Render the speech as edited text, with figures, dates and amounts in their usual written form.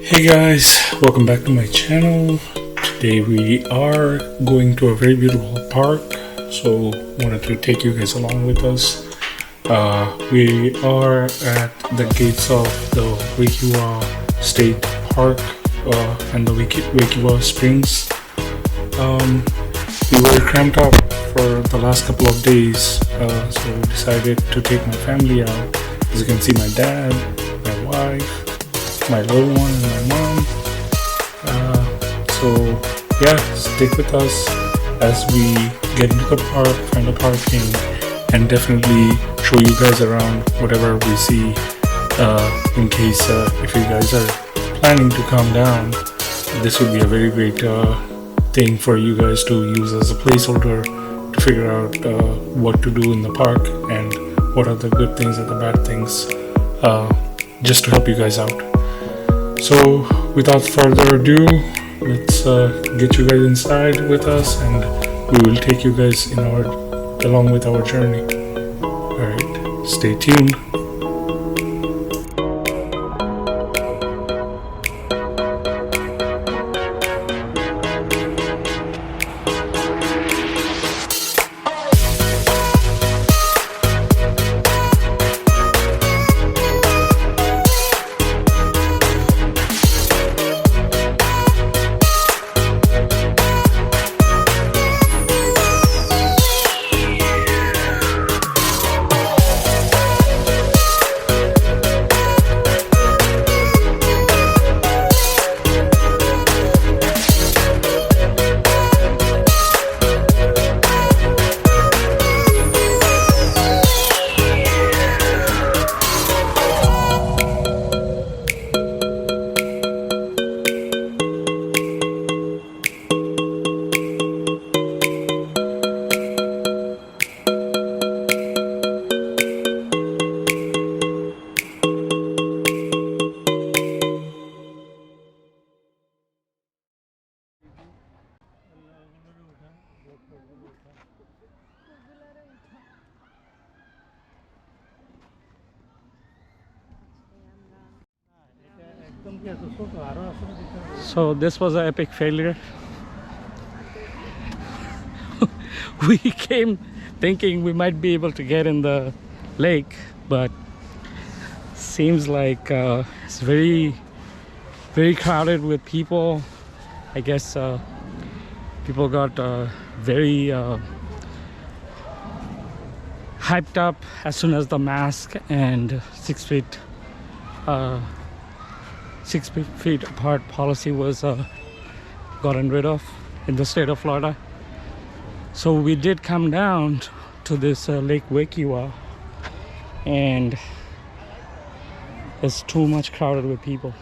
Hey guys, welcome back to my channel. Today we are going to a very beautiful park, so wanted to take you guys along with us. We are at the gates of the Wekiwa State Park and the Wekiwa Springs. We were cramped up for the last couple of days, so decided to take my family out. As you can see, my dad, my wife, my little one, and my mom. So yeah, stick with us as we get into the park, find the parking, and definitely show you guys around whatever we see. In case if you guys are planning to come down, this would be a very great thing for you guys to use as a placeholder to figure out what to do in the park and what are the good things and the bad things, just to help you guys out. So without further ado, let's get you guys inside with us, and we will take you guys along with our journey. Alright, stay tuned. So this was an epic failure. We came thinking we might be able to get in the lake, but seems like it's very crowded with people. I guess people got very hyped up as soon as the mask and 6 feet apart policy was gotten rid of in the state of Florida. So we did come down to this Lake Wekiwa, and it's too much crowded with people.